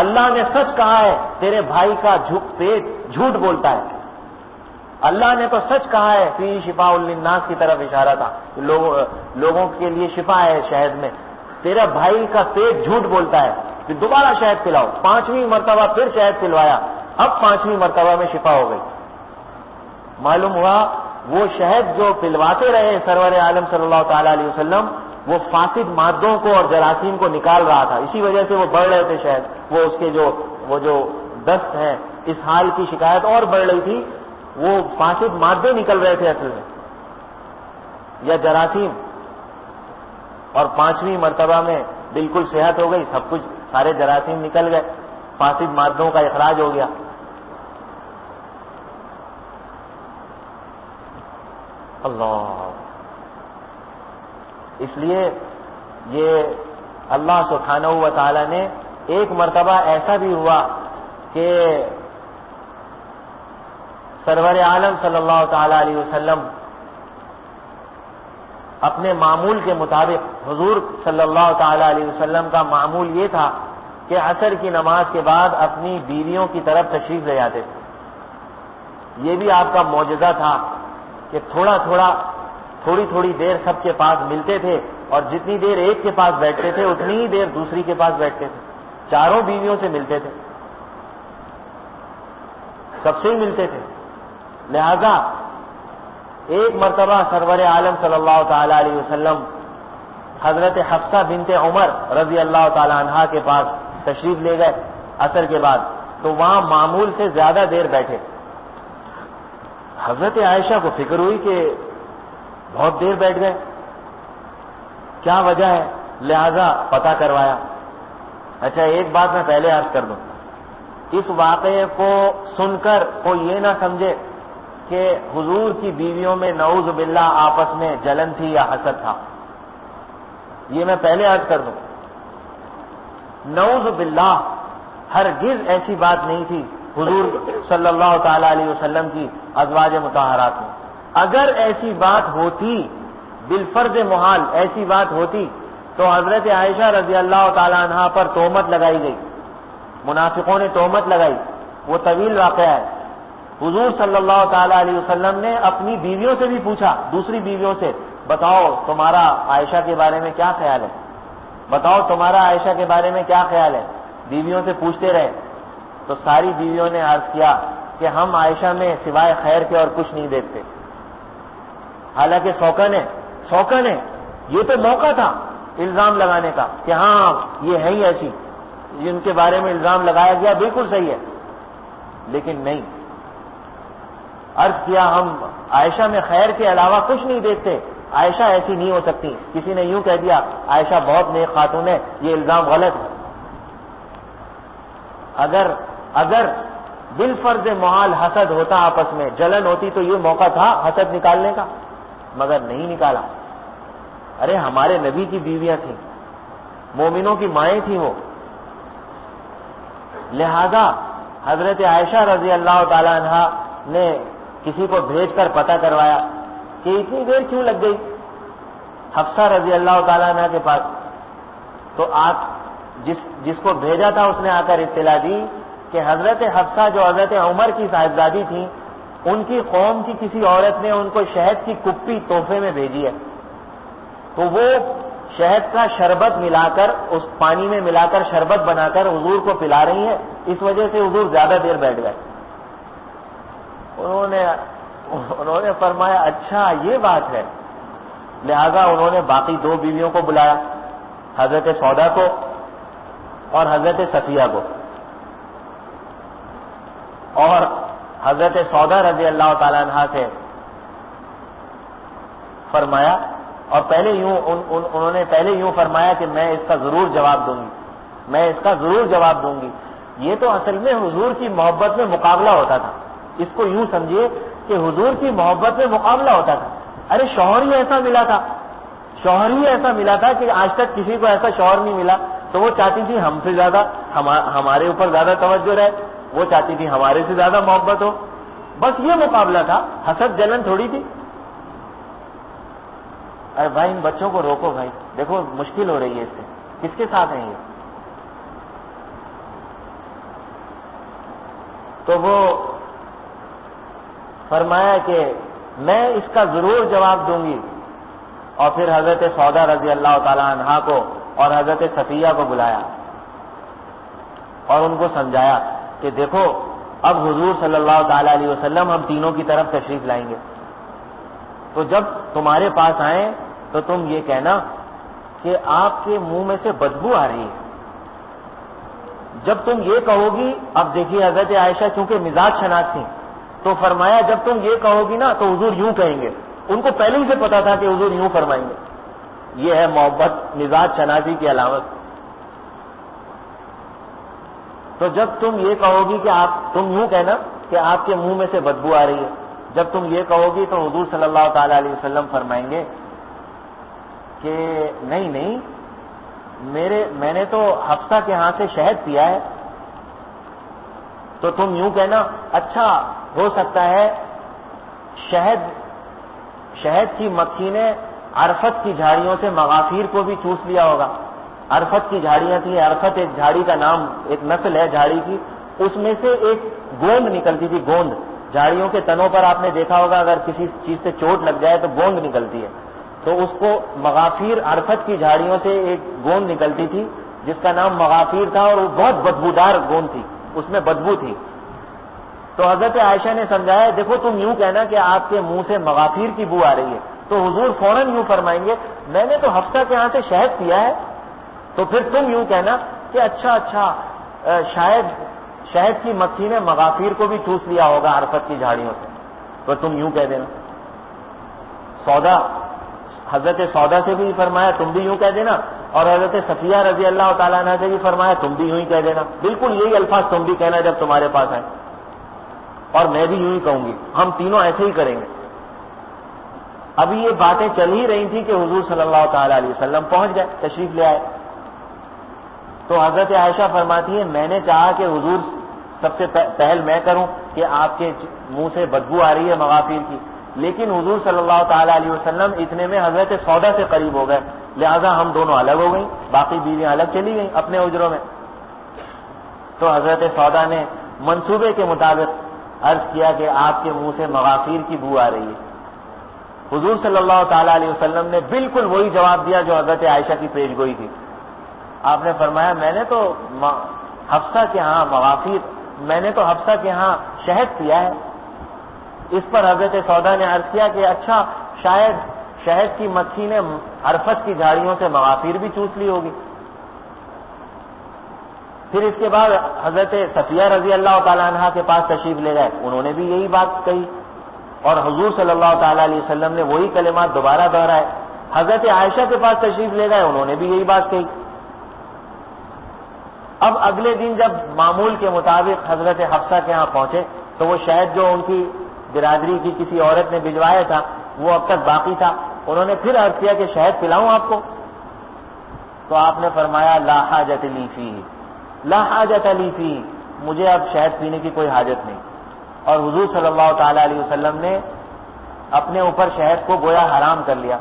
اللہ نے سچ کہا ہے، تیرے بھائی کا پیٹ جھوٹ بولتا ہے۔ اللہ نے تو سچ کہا ہے، فی شفاء للناس کی طرف اشارہ تھا، لوگوں کے لیے شفا ہے شہد میں، تیرا بھائی کا پیٹ جھوٹ بولتا ہے، پھر دوبارہ شہد پلاؤ۔ 5ویں مرتبہ پھر شہد پلوایا، اب 5ویں مرتبہ میں شفا ہو گئی۔ معلوم ہوا وہ شہد جو پلواتے رہے سرور عالم صلی اللہ تعالی علیہ وسلم، وہ فاسد مادوں کو اور جراثیم کو نکال رہا تھا، اسی وجہ سے وہ بڑھ رہے تھے شہد، وہ اس کے جو دست ہیں، اس حال کی شکایت اور بڑھ رہی تھی، وہ فاسد مادے نکل رہے تھے اصل میں، یا جراثیم، اور 5ویں مرتبہ میں بالکل صحت ہو گئی، سب کچھ سارے جراثیم نکل گئے، فاسد مادوں کا اخراج ہو گیا۔ اللہ، اس لیے یہ اللہ سبحانہ و تعالی نے ایک مرتبہ ایسا بھی ہوا کہ سرور عالم صلی اللہ تعالی علیہ وسلم اپنے معمول کے مطابق، حضور صلی اللہ تعالی علیہ وسلم کا معمول یہ تھا کہ عصر کی نماز کے بعد اپنی بیویوں کی طرف تشریف لے جاتے تھے۔ یہ بھی آپ کا معجزہ تھا کہ تھوڑی تھوڑی دیر سب کے پاس ملتے تھے، اور جتنی دیر ایک کے پاس بیٹھتے تھے اتنی ہی دیر دوسری کے پاس بیٹھتے تھے، چاروں بیویوں سے ملتے تھے، سب سے ہی ملتے تھے۔ لہذا ایک مرتبہ سرور عالم صلی اللہ تعالی علیہ وسلم حضرت حفصہ بنت عمر رضی اللہ تعالی عنہا کے پاس تشریف لے گئے عصر کے بعد، تو وہاں معمول سے زیادہ دیر بیٹھے۔ حضرت عائشہ کو فکر ہوئی کہ بہت دیر بیٹھ گئے، کیا وجہ ہے؟ لہذا پتہ کروایا۔ اچھا ایک بات میں پہلے عرض کر دوں، اس واقعے کو سن کر کوئی یہ نہ سمجھے کہ حضور کی بیویوں میں نعوذ باللہ آپس میں جلن تھی یا حسد تھا، یہ میں پہلے عرض کر دوں۔ نعوذ باللہ ہرگز ایسی بات نہیں تھی حضور صلی اللہ تعالی علیہ وسلم کی ازواج مطہرات میں۔ اگر ایسی بات ہوتی، بالفرض محال ایسی بات ہوتی، تو حضرت عائشہ رضی اللہ تعالی عنہا پر تہمت لگائی گئی، منافقوں نے تہمت لگائی، وہ طویل واقعہ ہے۔ حضور صلی اللہ تعالی علیہ وسلم نے اپنی بیویوں سے بھی پوچھا، دوسری بیویوں سے، بتاؤ تمہارا عائشہ کے بارے میں کیا خیال ہے، بتاؤ تمہارا عائشہ کے بارے میں کیا خیال ہے، بیویوں سے پوچھتے رہے۔ تو ساری بیویوں نے عرض کیا کہ ہم عائشہ میں سوائے خیر کے اور کچھ نہیں دیکھتے۔ حالانکہ سوکن ہے، یہ تو موقع تھا الزام لگانے کا کہ ہاں یہ ہے ہی ایسی، جن کے بارے میں الزام لگایا گیا بالکل صحیح ہے، لیکن نہیں، عرض کیا ہم عائشہ میں خیر کے علاوہ کچھ نہیں دیکھتے، عائشہ ایسی نہیں ہو سکتی۔ کسی نے یوں کہہ دیا عائشہ بہت نیک خاتون ہے، یہ الزام غلط ہے۔ اگر بالفرض محال حسد ہوتا، آپس میں جلن ہوتی، تو یہ موقع تھا حسد نکالنے کا، مگر نہیں نکالا۔ ارے ہمارے نبی کی بیویاں تھیں، مومنوں کی مائیں تھیں وہ، لہذا حضرت عائشہ رضی اللہ تعالی عنہا نے کسی کو بھیج کر پتہ کروایا کہ اتنی دیر کیوں لگ گئی حفصہ رضی اللہ تعالی عنہ کے پاس۔ تو جس کو بھیجا تھا اس نے آ کر اطلاع دی کہ حضرت حفصہ جو حضرت عمر کی صاحبزادی تھیں، ان کی قوم کی کسی عورت نے ان کو شہد کی کپی تحفے میں بھیجی ہے، تو وہ شہد کا شربت ملا کر، اس پانی میں ملا کر شربت بنا کر حضور کو پلا رہی ہیں، اس وجہ سے حضور زیادہ دیر بیٹھ گئے۔ انہوں نے فرمایا اچھا یہ بات ہے، لہذا انہوں نے باقی 2 بیویوں کو بلایا، حضرت سودا کو اور حضرت صفیہ کو، اور حضرت سودا رضی اللہ تعالی عنہا سے فرمایا، اور انہوں نے پہلے یوں فرمایا کہ میں اس کا ضرور جواب دوں گی، یہ تو اصل میں حضور کی محبت میں مقابلہ ہوتا تھا، اس کو یوں سمجھیے کہ حضور کی محبت میں مقابلہ ہوتا تھا۔ ارے شوہر ہی ایسا ملا تھا کہ آج تک کسی کو ایسا شوہر نہیں ملا، تو وہ چاہتی تھی ہم سے زیادہ ہمارے اوپر زیادہ توجہ رہے، وہ چاہتی تھی ہمارے سے زیادہ محبت ہو، بس یہ مقابلہ تھا، حسد جلن تھوڑی تھی۔ ارے بھائی ان بچوں کو روکو بھائی، دیکھو مشکل ہو رہی ہے اس سے، کس کے ساتھ ہیں یہ؟ تو وہ فرمایا کہ میں اس کا ضرور جواب دوں گی، اور پھر حضرت سودا رضی اللہ تعالی عنہا کو اور حضرت صفیہ کو بلایا اور ان کو سمجھایا کہ دیکھو اب حضور صلی اللہ تعالی علیہ وسلم ہم تینوں کی طرف تشریف لائیں گے، تو جب تمہارے پاس آئیں تو تم یہ کہنا کہ آپ کے منہ میں سے بدبو آ رہی ہے۔ جب تم یہ کہو گی، اب دیکھیے حضرت عائشہ چونکہ مزاج شناس تھیں، تو تو فرمایا جب تم یہ کہو گی نا تو حضور یوں کہیں گے. ان کو پہلے ہی سے پتا تھا کہ حضور یوں فرمائیں گے. یہ ہے محبت مزاج شناسی کی علامت. تو جب تم یہ کہو گی کہ تم یوں کہنا کہ آپ کے منہ میں سے بدبو آ رہی ہے. جب تم یہ کہو گی تو حضور صلی اللہ تعالی علیہ وسلم فرمائیں گے کہ نہیں میں نے تو حفصہ کے ہاں سے شہد پیا ہے. تو تم یوں کہنا اچھا ہو سکتا ہے شہد کی مکھی نے عرفت کی جھاڑیوں سے مغافیر کو بھی چوس لیا ہوگا. عرفت کی جھاڑیاں تھیں. عرفت ایک جھاڑی کا نام، ایک نسل ہے جھاڑی کی. اس میں سے ایک گوند نکلتی تھی. گوند جھاڑیوں کے تنوں پر آپ نے دیکھا ہوگا اگر کسی چیز سے چوٹ لگ جائے تو گوند نکلتی ہے. تو اس کو مغافیر، عرفت کی جھاڑیوں سے ایک گوند نکلتی تھی جس کا نام مغافیر تھا اور وہ بہت بدبودار گوند تھی، اس میں بدبو تھی. تو حضرت عائشہ نے سمجھایا دیکھو تم یوں کہنا کہ آپ کے منہ سے مغافیر کی بو آ رہی ہے. تو حضور فوراً یوں فرمائیں گے میں نے تو حفصہ کے ہاں سے شہد پیا ہے. تو پھر تم یوں کہنا کہ اچھا شاید شہد کی مکھی نے مغافیر کو بھی چوس لیا ہوگا عرفت کی جھاڑیوں سے. تو تم یوں کہہ دینا. حضرت سودا سے بھی فرمایا تم بھی یوں کہہ دینا، اور حضرت صفیہ رضی اللہ تعالیٰ عنہ سے بھی فرمایا تم بھی یوں ہی کہہ دینا. بالکل یہی الفاظ تم بھی کہنا جب تمہارے پاس آئے، اور میں بھی یوں ہی کہوں گی. ہم تینوں ایسے ہی کریں گے. ابھی یہ باتیں چل ہی رہی تھی کہ حضور صلی اللہ تعالی علیہ وسلم پہنچ گئے، تشریف لے آئے. تو حضرت عائشہ فرماتی ہے میں نے چاہا کہ حضور سب سے پہل میں کروں کہ آپ کے منہ سے بدبو آ رہی ہے مغافیر کی، لیکن حضور صلی اللہ تعالی علیہ وسلم اتنے میں حضرت سودا سے قریب ہو گئے، لہذا ہم دونوں الگ ہو گئیں، باقی بیویاں الگ چلی گئیں اپنے حجروں میں. تو حضرت سودا نے منصوبے کے مطابق عرض کیا کہ آپ کے منہ سے مغافیر کی بو آ رہی ہے. حضور صلی اللہ تعالی علیہ وسلم نے بالکل وہی جواب دیا جو حضرت عائشہ کی پیش گوئی تھی. آپ نے فرمایا میں نے تو حفصہ کے ہاں میں نے تو حفصہ کے ہاں شہد پیا ہے. اس پر حضرت سودا نے عرض کیا کہ اچھا شاید شہد کی مکھی نے عرفت کی جھاڑیوں سے مغافیر بھی چوس لی ہوگی. پھر اس کے بعد حضرت صفیہ رضی اللہ تعالیٰ عنہ کے پاس تشریف لے گئے. انہوں نے بھی یہی بات کہی اور حضور صلی اللہ تعالیٰ علیہ وسلم نے وہی کلمات دوبارہ دہرائے. حضرت عائشہ کے پاس تشریف لے گئے. انہوں نے بھی یہی بات کہی. اب اگلے دن جب معمول کے مطابق حضرت حفصہ کے ہاں پہنچے تو وہ شہد جو ان کی برادری کی کسی عورت نے بھجوایا تھا وہ اب تک باقی تھا. انہوں نے پھر عرض کیا کہ شہد پلاؤں آپ کو؟ تو آپ نے فرمایا لا حاجت لی فیہ، لا حاجت لی فیہ، مجھے اب شہد پینے کی کوئی حاجت نہیں. اور حضور صلی اللہ تعالی علیہ وسلم نے اپنے اوپر شہد کو گویا حرام کر لیا.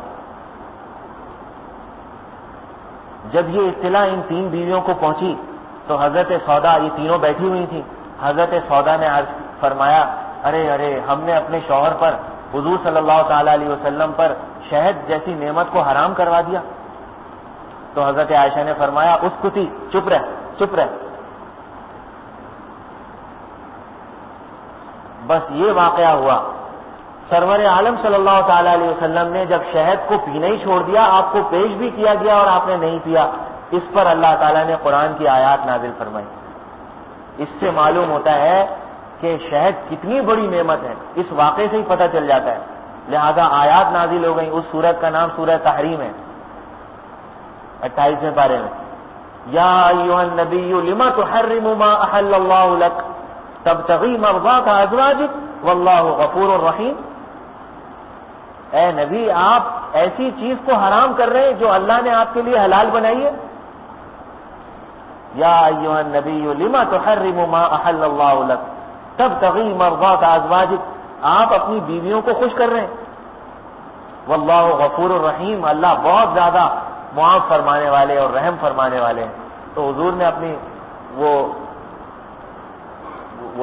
جب یہ اطلاع ان تین بیویوں کو پہنچی تو حضرت سودا، یہ تینوں بیٹھی ہوئی تھیں، حضرت سودا نے عرض فرمایا ارے ہم نے اپنے شوہر پر، حضور صلی اللہ تعالی علیہ وسلم پر شہد جیسی نعمت کو حرام کروا دیا. تو حضرت عائشہ نے فرمایا اسکتی، چپ رہ. بس یہ واقعہ ہوا. سرور عالم صلی اللہ تعالی علیہ وسلم نے جب شہد کو پینا ہی چھوڑ دیا، آپ کو پیش بھی کیا گیا اور آپ نے نہیں پیا، اس پر اللہ تعالیٰ نے قرآن کی آیات نازل فرمائی. اس سے معلوم ہوتا ہے کہ شہد کتنی بڑی نعمت ہے، اس واقعے سے ہی پتہ چل جاتا ہے. لہذا آیات نازل ہو گئیں. اس سورت کا نام سورہ تحریم ہے، 28ویں پارے میں. یا ایھا النبی لما تحرم ما احل اللہ لک تبتغی مرضات ازواجک واللہ غفور رحیم. اے نبی آپ ایسی چیز کو حرام کر رہے ہیں جو اللہ نے آپ کے لیے حلال بنائی ہے. یا ایھا النبی لما تحرم ما احل اللہ لک تبتغی مرضات ازواجک، آپ اپنی بیویوں کو خوش کر رہے ہیں. واللہ غفور الرحیم، اللہ بہت زیادہ معاف فرمانے والے اور رحم فرمانے والے ہیں. تو حضور نے اپنی وہ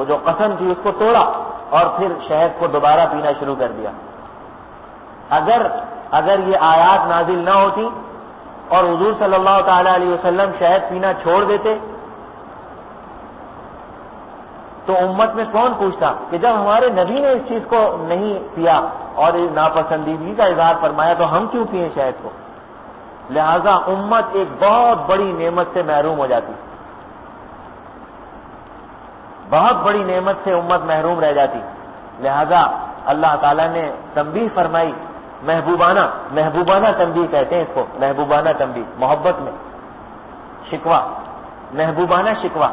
جو قسم تھی اس کو توڑا اور پھر شہد کو دوبارہ پینا شروع کر دیا. اگر یہ آیات نازل نہ ہوتی اور حضور صلی اللہ تعالی علیہ وسلم شہد پینا چھوڑ دیتے تو امت میں کون پوچھتا کہ جب ہمارے نبی نے اس چیز کو نہیں پیا اور ناپسندیدگی کا اظہار فرمایا تو ہم کیوں پیئیں شہد کو. لہذا امت ایک بہت بڑی نعمت سے محروم ہو جاتی، بہت بڑی نعمت سے امت محروم رہ جاتی. لہذا اللہ تعالیٰ نے تنبیہ فرمائی، محبوبانہ تنبیہ کہتے ہیں اس کو، محبوبانہ تنبیہ، محبت میں شکوہ، محبوبانہ شکوہ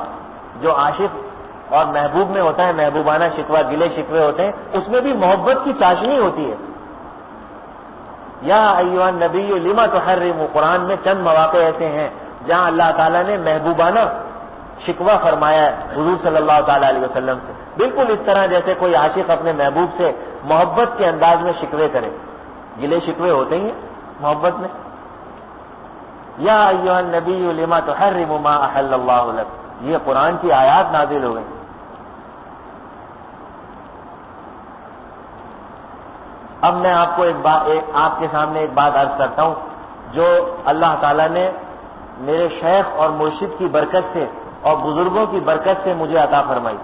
جو عاشق اور محبوب میں ہوتا ہے، محبوبانہ شکوہ گلے شکوے ہوتے ہیں، اس میں بھی محبت کی چاشنی ہوتی ہے۔ یا ایھا النبی لما تحرم، قرآن میں چند مواقع ایسے ہیں جہاں اللہ تعالیٰ نے محبوبانہ شکوہ فرمایا ہے حضور صلی اللہ تعالیٰ علیہ وسلم سے، بالکل اس طرح جیسے کوئی عاشق اپنے محبوب سے محبت کے انداز میں شکوے کرے، گلے شکوے ہوتے ہی ہیں محبت میں۔ یا ایھا النبی لما تحرم ما احل اللہ لک، یہ قرآن کی آیات نازل ہو گئی۔ اب میں آپ کو آپ کے سامنے ایک بات عرض کرتا ہوں جو اللہ تعالیٰ نے میرے شیخ اور مرشد کی برکت سے اور بزرگوں کی برکت سے مجھے عطا فرمائی،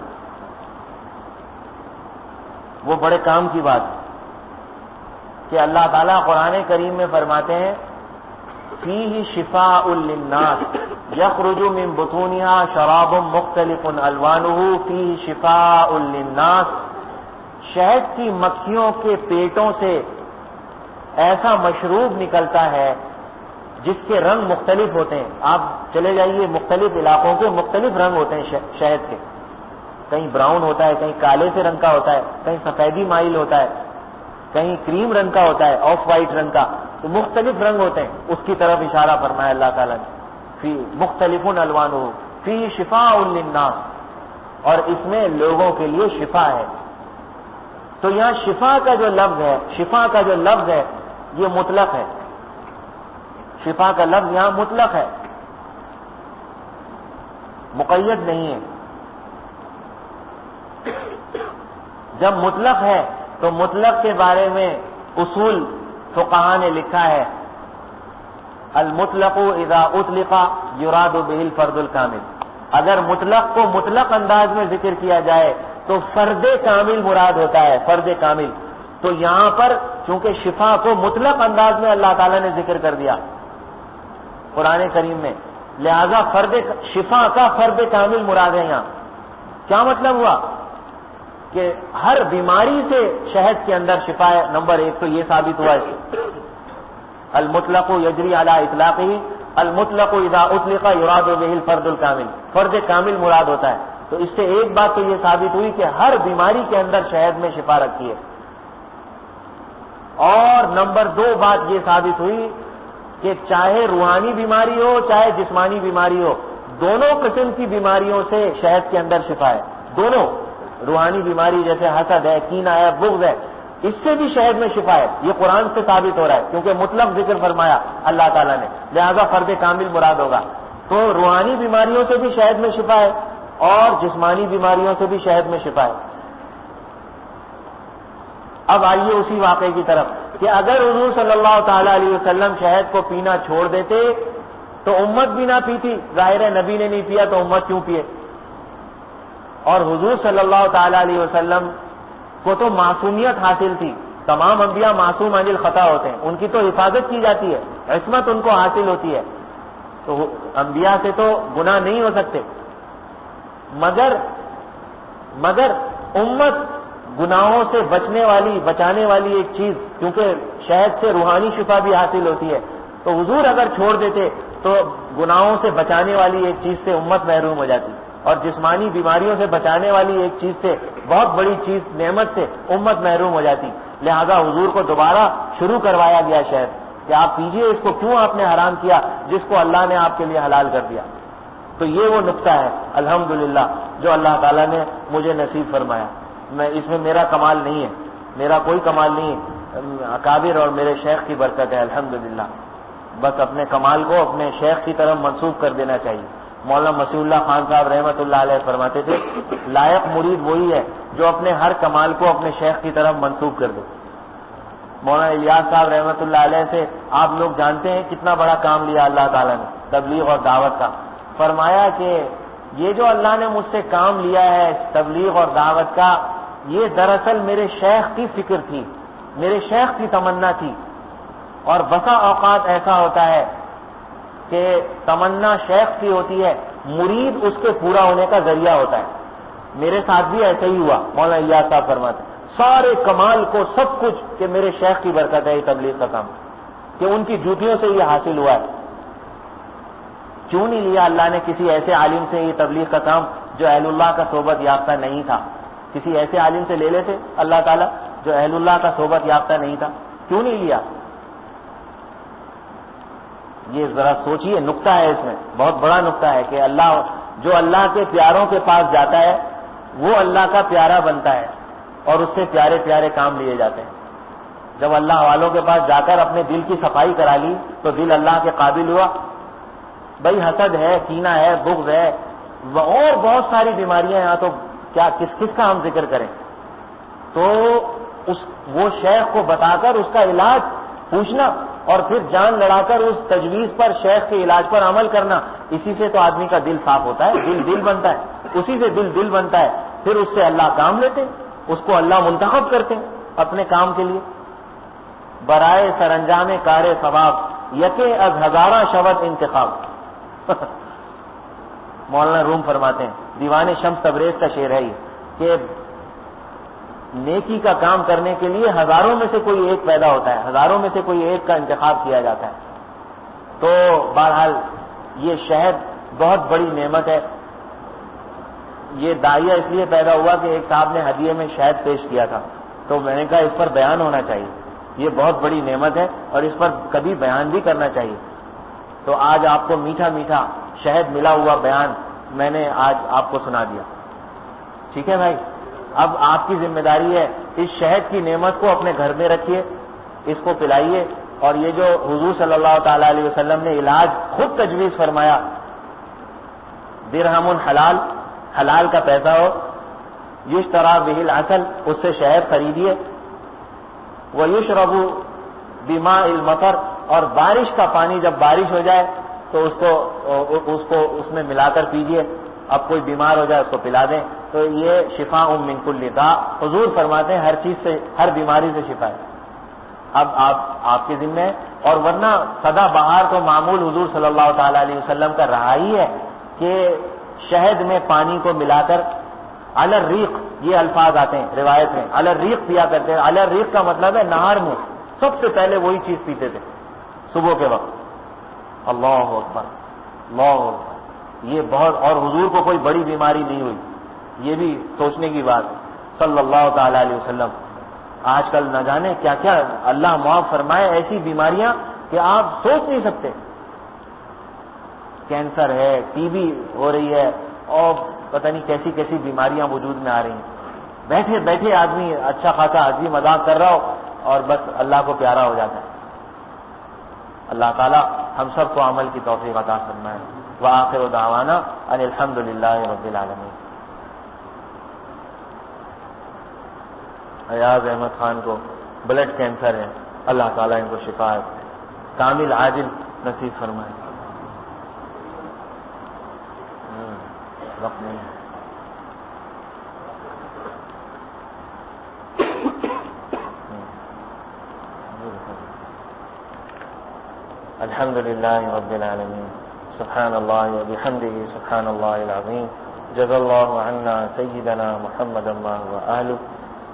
وہ بڑے کام کی بات ہے کہ اللہ تعالیٰ قرآن کریم میں فرماتے ہیں فیہ شفاء للناس یخرج من بطونها شراب مختلف الوانہ فیہ شفاء للناس، شہد کی مکھیوں کے پیٹوں سے ایسا مشروب نکلتا ہے جس کے رنگ مختلف ہوتے ہیں۔ آپ چلے جائیے مختلف علاقوں کے مختلف رنگ ہوتے ہیں شہد کے، کہیں براؤن ہوتا ہے، کہیں کالے سے رنگ کا ہوتا ہے، کہیں سفیدی مائل ہوتا ہے، کہیں کریم رنگ کا ہوتا ہے، آف وائٹ رنگ کا، تو مختلف رنگ ہوتے ہیں، اس کی طرف اشارہ فرمایا اللہ تعالیٰ نے، فی مختلف الوانہ فی شفاء للناس، اور اس میں لوگوں کے لیے شفا ہے۔ تو یہاں شفا کا جو لفظ ہے یہ مطلق ہے، شفا کا لفظ یہاں مطلق ہے، مقید نہیں ہے۔ جب مطلق ہے تو مطلق کے بارے میں اصول فقہاء نے لکھا ہے المطلق اذا اطلق یراد به الفرد الکامل، اگر مطلق کو مطلق انداز میں ذکر کیا جائے تو فرد کامل مراد ہوتا ہے، فرد کامل۔ تو یہاں پر چونکہ شفا کو مطلق انداز میں اللہ تعالیٰ نے ذکر کر دیا قرآن کریم میں، لہذا شفا کا فرد کامل مراد ہے یہاں۔ کیا مطلب ہوا کہ ہر بیماری سے شہد کے اندر شفا ہے، نمبر ایک تو یہ ثابت ہوا ہے المطلق یجری علی اطلاقہ، المطلق اذا اطلق یراد به الفرد الکامل، فرد کامل مراد ہوتا ہے۔ تو اس سے ایک بات تو یہ ثابت ہوئی کہ ہر بیماری کے اندر شہد میں شفا رکھی ہے، اور نمبر دو بات یہ ثابت ہوئی کہ چاہے روحانی بیماری ہو چاہے جسمانی بیماری ہو، دونوں قسم کی بیماریوں سے شہد کے اندر شفا ہے، دونوں، روحانی بیماری جیسے حسد ہے، کینہ ہے، بغض ہے، اس سے بھی شہد میں شفا ہے، یہ قرآن سے ثابت ہو رہا ہے کیونکہ مطلق ذکر فرمایا اللہ تعالیٰ نے، لہذا فرد کامل مراد ہوگا۔ تو روحانی بیماریوں سے بھی شہد میں شفا ہے اور جسمانی بیماریوں سے بھی شہد میں شفا ہے۔ اب آئیے اسی واقعے کی طرف کہ اگر حضور صلی اللہ تعالی علیہ وسلم شہد کو پینا چھوڑ دیتے تو امت بھی نہ پیتی، ظاہر ہے نبی نے نہیں پیا تو امت کیوں پیے؟ اور حضور صلی اللہ تعالی علیہ وسلم کو تو معصومیت حاصل تھی، تمام انبیاء معصوم عن الخطا ہوتے ہیں، ان کی تو حفاظت کی جاتی ہے، عصمت ان کو حاصل ہوتی ہے، تو انبیاء سے تو گناہ نہیں ہو سکتے، مگر امت گناہوں سے بچانے والی ایک چیز، کیونکہ شہد سے روحانی شفا بھی حاصل ہوتی ہے، تو حضور اگر چھوڑ دیتے تو گناہوں سے بچانے والی ایک چیز سے امت محروم ہو جاتی، اور جسمانی بیماریوں سے بچانے والی ایک چیز سے، بہت بڑی چیز نعمت سے امت محروم ہو جاتی، لہذا حضور کو دوبارہ شروع کروایا گیا شہد کہ آپ پیجئے، اس کو کیوں آپ نے حرام کیا جس کو اللہ نے آپ کے لیے حلال کر دیا؟ تو یہ وہ نقطہ ہے الحمدللہ جو اللہ تعالیٰ نے مجھے نصیب فرمایا، اس میں میرا کمال نہیں ہے، میرا کوئی کمال نہیں ہے، اکابر اور میرے شیخ کی برکت ہے الحمدللہ، بس اپنے کمال کو اپنے شیخ کی طرف منسوب کر دینا چاہیے۔ مولانا مسیح اللہ خان صاحب رحمۃ اللہ علیہ فرماتے تھے لائق مرید وہی ہے جو اپنے ہر کمال کو اپنے شیخ کی طرف منسوب کر دے۔ مولانا الیاس صاحب رحمۃ اللہ علیہ سے آپ لوگ جانتے ہیں کتنا بڑا کام لیا اللہ تعالیٰ نے تبلیغ اور دعوت کا، فرمایا کہ یہ جو اللہ نے مجھ سے کام لیا ہے تبلیغ اور دعوت کا، یہ دراصل میرے شیخ کی فکر تھی، میرے شیخ کی تمنا تھی، اور بسا اوقات ایسا ہوتا ہے کہ تمنا شیخ کی ہوتی ہے، مرید اس کے پورا ہونے کا ذریعہ ہوتا ہے۔ میرے ساتھ بھی ایسا ہی ہوا، مولانا الیاس صاحب فرماتے سارے کمال کو سب کچھ کہ میرے شیخ کی برکت ہے یہ تبلیغ کا کام، کہ ان کی جوتیوں سے یہ حاصل ہوا ہے۔ کیوں نہیں لیا اللہ نے کسی ایسے عالم سے یہ تبلیغ کا کام جو اہل اللہ کا صحبت یافتہ نہیں تھا؟ کسی ایسے عالم سے لے لیتے اللہ تعالیٰ جو اہل اللہ کا صحبت یافتہ نہیں تھا، کیوں نہیں لیا؟ یہ ذرا سوچئے، نقطہ ہے اس میں، بہت بڑا نقطہ ہے کہ جو اللہ کے پیاروں کے پاس جاتا ہے وہ اللہ کا پیارا بنتا ہے اور اس سے پیارے پیارے کام لیے جاتے ہیں۔ جب اللہ والوں کے پاس جا کر اپنے دل کی صفائی کرا لی تو دل اللہ کے قابل ہوا۔ بھائی حسد ہے، کینہ ہے، بغض ہے اور بہت ساری بیماریاں، یہاں تو کیا کس کا ہم ذکر کریں؟ تو وہ شیخ کو بتا کر اس کا علاج پوچھنا اور پھر جان لڑا کر اس تجویز پر شیخ کے علاج پر عمل کرنا، اسی سے تو آدمی کا دل صاف ہوتا ہے، دل بنتا ہے، اسی سے دل بنتا ہے، پھر اس سے اللہ کام لیتے، اس کو اللہ منتخب کرتے اپنے کام کے لیے۔ برائے سرانجام کار ثواب یکے از ہزارہ شود انتخاب مولانا روم فرماتے ہیں، دیوان شمس تبریز کا شعر ہے یہ، کہ نیکی کا کام کرنے کے لیے ہزاروں میں سے کوئی ایک پیدا ہوتا ہے، ہزاروں میں سے کوئی ایک کا انتخاب کیا جاتا ہے۔ تو بہرحال یہ شہد بہت بڑی نعمت ہے۔ یہ داعیہ اس لیے پیدا ہوا کہ ایک صاحب نے ہدیے میں شہد پیش کیا تھا، تو میں نے کہا اس پر بیان ہونا چاہیے، یہ بہت بڑی نعمت ہے اور اس پر کبھی بیان بھی کرنا چاہیے۔ تو آج آپ کو میٹھا میٹھا شہد ملا ہوا بیان میں نے آج آپ کو سنا دیا، ٹھیک ہے بھائی؟ اب آپ کی ذمہ داری ہے اس شہد کی نعمت کو اپنے گھر میں رکھیے، اس کو پلائیے، اور یہ جو حضور صلی اللہ تعالی علیہ وسلم نے علاج خود تجویز فرمایا، درہم حلال، حلال کا پیسہ ہو، یشتری بہ العسل، اس سے شہد خریدیے، ویشرب بماء المطر، اور بارش کا پانی جب بارش ہو جائے تو اس کو اس میں ملا کر پیجیے، اب کوئی بیمار ہو جائے اس کو پلا دیں، تو یہ شفاء من کل داء، حضور فرماتے ہیں ہر چیز سے، ہر بیماری سے شفا ہے۔ اب آپ کے ذمہ ہے، اور ورنہ سدا بہار تو معمول حضور صلی اللہ تعالی علیہ وسلم کا رہا ہی ہے کہ شہد میں پانی کو ملا کر علی الریق، یہ الفاظ آتے ہیں روایت میں، علی الریق پیا کرتے ہیں۔ علی الریق کا مطلب ہے نہار میں، سب سے پہلے وہی چیز پیتے تھے صبح کے وقت۔ اللہ اکبر، اللہ اکبر، یہ بہت، اور حضور کو کوئی بڑی بیماری نہیں ہوئی، یہ بھی سوچنے کی بات ہے صلی اللہ تعالی علیہ وسلم۔ آج کل نہ جانے کیا کیا اللہ معاف فرمائے، ایسی بیماریاں کہ آپ سوچ نہیں سکتے، کینسر ہے، ٹی بی ہو رہی ہے، اور پتہ نہیں کیسی کیسی بیماریاں وجود میں آ رہی ہیں۔ بیٹھے بیٹھے آدمی اچھا خاصا ہنسی مذاق کر رہا ہو اور بس اللہ کو پیارا ہو جاتا ہے۔ اللہ تعالی ہم سب کو عمل کی توفیق عطا فرمائے۔ وآخر دعوانا ان الحمد للہ رب العالمین۔ ایاز احمد خان کو بلڈ کینسر ہے، اللہ تعالیٰ ان کو شفا کامل عاجل نصیب فرمائے۔ وقت نہیں ہے۔ الحمد للہ رب العالمین، سبحان اللہ وبحمدہ، سبحان اللہ العظیم، جزا اللہ عنا سیدنا محمد وآلہ۔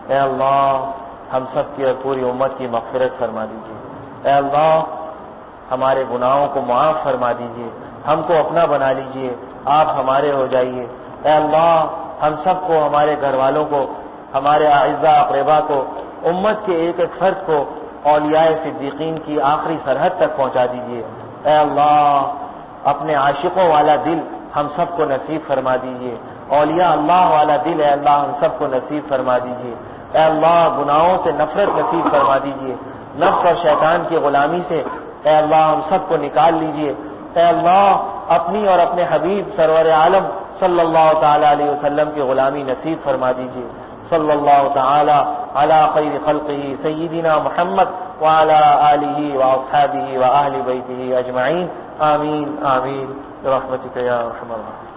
اے اللہ ہم سب کی اور پوری امت کی مغفرت فرما دیجیے۔ اے اللہ ہمارے گناہوں کو معاف فرما دیجیے، ہم کو اپنا بنا لیجیے، آپ ہمارے ہو جائیے۔ اے اللہ ہم سب کو، ہمارے گھر والوں کو، ہمارے اعزاء اقربا کو، امت کے ایک ایک فرد کو اولیاء صدیقین کی آخری سرحد تک پہنچا دیجیے۔ اے اللہ اپنے عاشقوں والا دل ہم سب کو نصیب فرما دیجیے، اولیاء اللہ والا دل اے اللہ ہم سب کو نصیب فرما دیجیے۔ اے اللہ گناہوں سے نفرت نصیب فرما دیجیے، نفس اور شیطان کی غلامی سے اے اللہ ہم سب کو نکال لیجیے۔ اے اللہ اپنی اور اپنے حبیب سرور عالم صلی اللہ تعالی علیہ وسلم کی غلامی نصیب فرما دیجیے۔ صلی اللہ تعالی علی خیر خلقہ سیدنا محمد وعلی آلہ واصحابہ واہل بیتہ اجمعین، آمین آمین برحمتک یا ارحم الراحمین۔